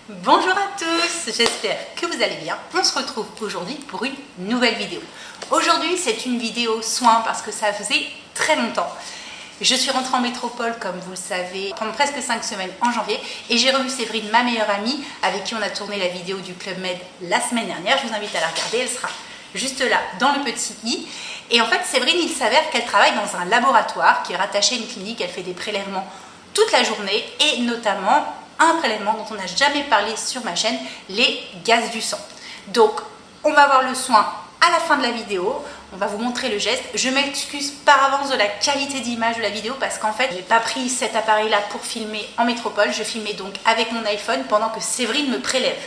Bonjour à tous, j'espère que vous allez bien. On se retrouve aujourd'hui pour une nouvelle vidéo. Aujourd'hui, c'est une vidéo soin parce que ça faisait très longtemps. Je suis rentrée en métropole, comme vous le savez, pendant presque 5 semaines en janvier et j'ai revu Séverine, ma meilleure amie, avec qui on a tourné la vidéo du Club Med la semaine dernière. Je vous invite à la regarder, elle sera juste là dans le petit i. Et en fait, Séverine, il s'avère qu'elle travaille dans un laboratoire qui est rattaché à une clinique. Elle fait des prélèvements toute la journée et notamment un prélèvement dont on n'a jamais parlé sur ma chaîne, les gaz du sang. Donc, on va voir le soin à la fin de la vidéo. On va vous montrer le geste. Je m'excuse par avance de la qualité d'image de la vidéo parce qu'en fait, je n'ai pas pris cet appareil-là pour filmer en métropole. Je filmais donc avec mon iPhone pendant que Séverine me prélève.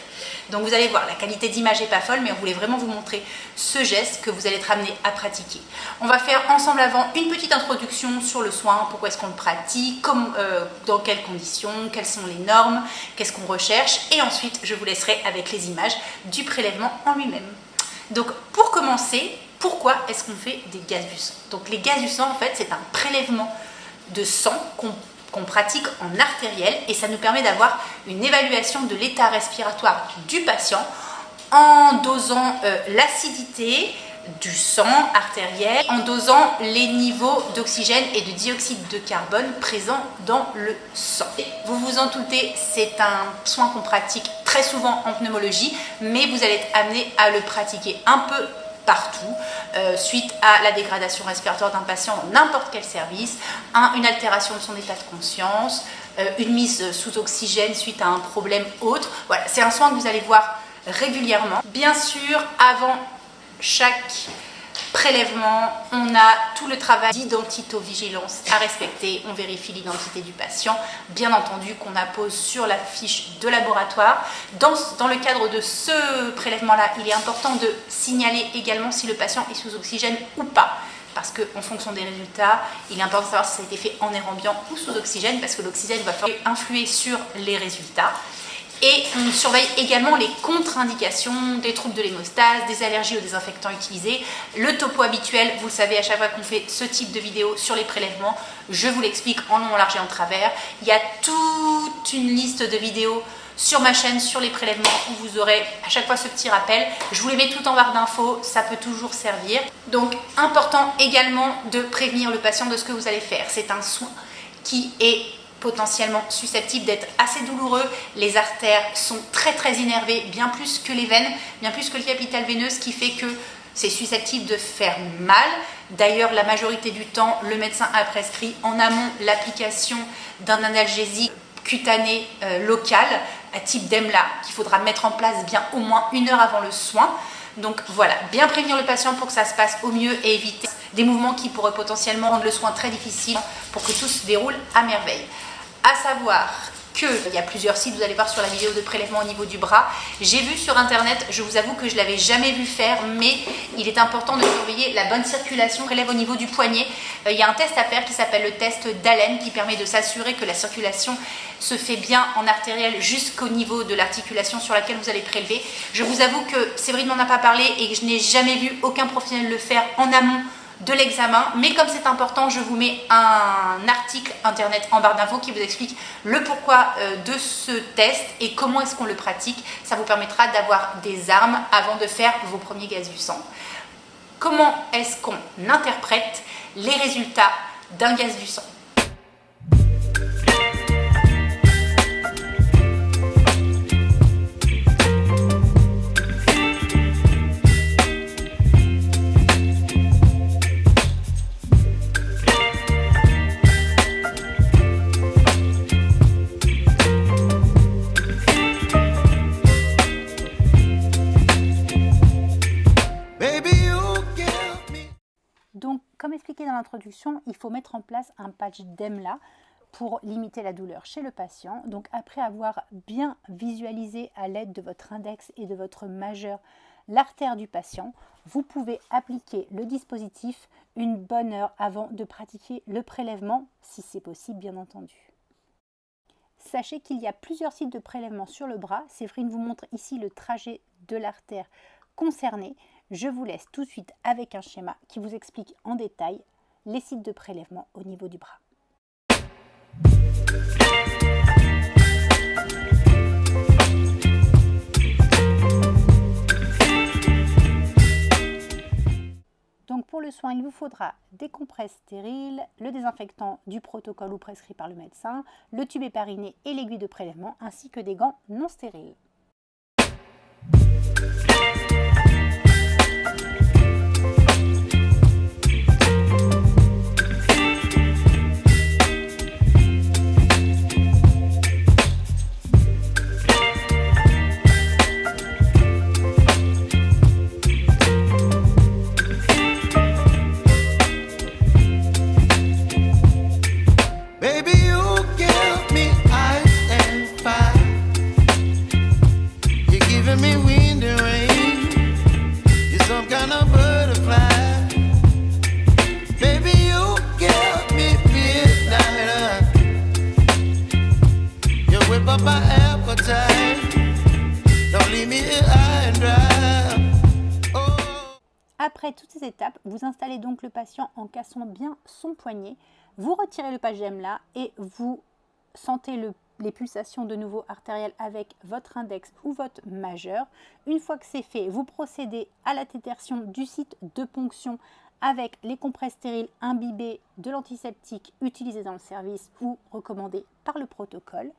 Donc vous allez voir, la qualité d'image n'est pas folle, mais on voulait vraiment vous montrer ce geste que vous allez être amené à pratiquer. On va faire ensemble avant une petite introduction sur le soin, pourquoi est-ce qu'on le pratique, dans quelles conditions, quelles sont les normes, qu'est-ce qu'on recherche. Et ensuite, je vous laisserai avec les images du prélèvement en lui-même. Donc pour commencer, pourquoi est-ce qu'on fait des gaz du sang? Donc les gaz du sang, en fait, c'est un prélèvement de sang qu'on pratique en artériel et ça nous permet d'avoir une évaluation de l'état respiratoire du patient en dosant l'acidité du sang artériel, en dosant les niveaux d'oxygène et de dioxyde de carbone présents dans le sang. Vous vous en doutez, c'est un soin qu'on pratique très souvent en pneumologie, mais vous allez être amené à le pratiquer un peu partout, suite à la dégradation respiratoire d'un patient dans n'importe quel service, une altération de son état de conscience, une mise sous oxygène suite à un problème autre. Voilà, c'est un soin que vous allez voir régulièrement. Bien sûr, avant chaque prélèvement, on a tout le travail d'identitovigilance à respecter. On vérifie l'identité du patient, bien entendu qu'on appose sur la fiche de laboratoire. Dans le cadre de ce prélèvement-là, il est important de signaler également si le patient est sous oxygène ou pas. Parce qu'en fonction des résultats, il est important de savoir si ça a été fait en air ambiant ou sous oxygène, parce que l'oxygène va influer sur les résultats. Et on surveille également les contre-indications des troubles de l'hémostase, des allergies aux désinfectants utilisés. Le topo habituel, vous le savez, à chaque fois qu'on fait ce type de vidéo sur les prélèvements, je vous l'explique en long, en large et en travers. Il y a toute une liste de vidéos sur ma chaîne, sur les prélèvements, où vous aurez à chaque fois ce petit rappel. Je vous les mets tout en barre d'infos, ça peut toujours servir. Donc, important également de prévenir le patient de ce que vous allez faire. C'est un soin qui est potentiellement susceptible d'être assez douloureux. Les artères sont très innervées, bien plus que les veines, bien plus que le capital veineux, ce qui fait que c'est susceptible de faire mal. D'ailleurs, la majorité du temps, le médecin a prescrit en amont l'application d'un analgésique cutané local à type d'EMLA qu'il faudra mettre en place bien au moins 1 heure avant le soin. Donc voilà, bien prévenir le patient pour que ça se passe au mieux et éviter des mouvements qui pourraient potentiellement rendre le soin très difficile pour que tout se déroule à merveille. À savoir qu'il y a plusieurs sites, vous allez voir sur la vidéo de prélèvement au niveau du bras. J'ai vu sur internet, je vous avoue que je ne l'avais jamais vu faire, mais il est important de surveiller la bonne circulation. Prélève au niveau du poignet. Il y a un test à faire qui s'appelle le test d'Allen qui permet de s'assurer que la circulation se fait bien en artériel jusqu'au niveau de l'articulation sur laquelle vous allez prélever. Je vous avoue que Séverine m'en a pas parlé et que je n'ai jamais vu aucun professionnel le faire en amont de l'examen, mais comme c'est important, je vous mets un article internet en barre d'infos qui vous explique le pourquoi de ce test et comment est-ce qu'on le pratique. Ça vous permettra d'avoir des armes avant de faire vos premiers gaz du sang. Comment est-ce qu'on interprète les résultats d'un gaz du sang? Donc, comme expliqué dans l'introduction, il faut mettre en place un patch d'EMLA pour limiter la douleur chez le patient. Donc, après avoir bien visualisé à l'aide de votre index et de votre majeur l'artère du patient, vous pouvez appliquer le dispositif une bonne heure avant de pratiquer le prélèvement, si c'est possible, bien entendu. Sachez qu'il y a plusieurs sites de prélèvement sur le bras. Séverine vous montre ici le trajet de l'artère concernée. Je vous laisse tout de suite avec un schéma qui vous explique en détail les sites de prélèvement au niveau du bras. soin, il vous faudra des compresses stériles, le désinfectant du protocole ou prescrit par le médecin, le tube hépariné et l'aiguille de prélèvement, ainsi que des gants non stériles. Après toutes ces étapes, vous installez donc le patient en cassant bien son poignet. Vous retirez le patch-gem là et vous sentez les pulsations de nouveau artérielles avec votre index ou votre majeur. Une fois que c'est fait, vous procédez à la tétersion du site de ponction avec les compresses stériles imbibées de l'antiseptique utilisé dans le service ou recommandé par le protocole.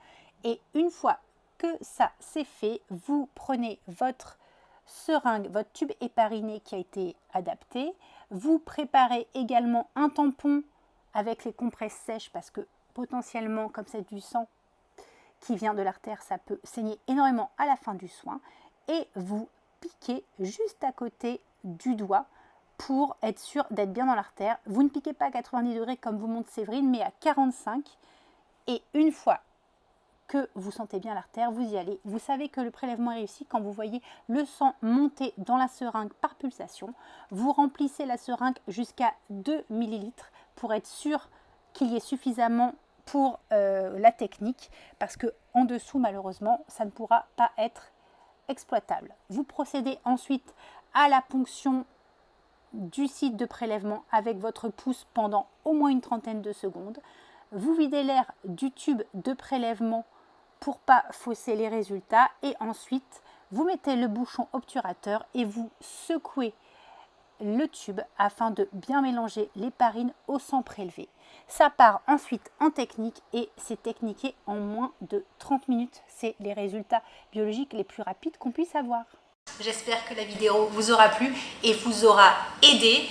Et une fois que ça c'est fait, vous prenez votre seringue, votre tube hépariné qui a été adapté. Vous préparez également un tampon avec les compresses sèches parce que potentiellement, comme c'est du sang qui vient de l'artère, ça peut saigner énormément à la fin du soin. Et vous piquez juste à côté du doigt pour être sûr d'être bien dans l'artère. Vous ne piquez pas à 90 degrés comme vous montre Séverine, mais à 45. Et une fois que vous sentez bien l'artère, vous y allez. Vous savez que le prélèvement est réussi quand vous voyez le sang monter dans la seringue par pulsation. Vous remplissez la seringue jusqu'à 2 ml pour être sûr qu'il y ait suffisamment pour la technique, parce que en dessous, malheureusement, ça ne pourra pas être exploitable. Vous procédez ensuite à la ponction du site de prélèvement avec votre pouce pendant au moins une trentaine de secondes. Vous videz l'air du tube de prélèvement pour pas fausser les résultats et ensuite vous mettez le bouchon obturateur et vous secouez le tube afin de bien mélanger l'héparine au sang prélevé. Ça part ensuite en technique et c'est techniqué en moins de 30 minutes. C'est les résultats biologiques les plus rapides qu'on puisse avoir. J'espère que la vidéo vous aura plu et vous aura aidé.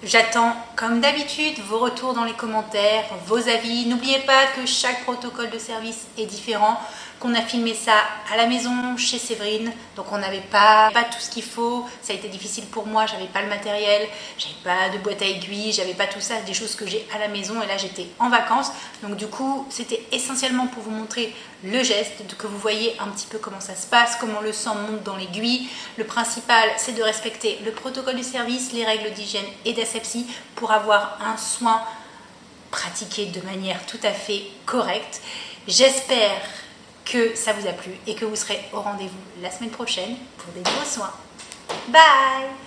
J'attends comme d'habitude vos retours dans les commentaires, vos avis. N'oubliez pas que chaque protocole de service est différent, qu'on a filmé ça à la maison chez Séverine, donc on n'avait pas tout ce qu'il faut. Ça a été difficile pour moi, j'avais pas le matériel, j'avais pas de boîte à aiguilles, j'avais pas tout ça, des choses que j'ai à la maison et là j'étais en vacances. Donc du coup c'était essentiellement pour vous montrer le geste, que vous voyez un petit peu comment ça se passe, comment le sang monte dans l'aiguille. Le principal c'est de respecter le protocole du service, les règles d'hygiène et d'asepsie pour avoir un soin pratiqué de manière tout à fait correcte. J'espère que ça vous a plu et que vous serez au rendez-vous la semaine prochaine pour des nouveaux soins. Bye!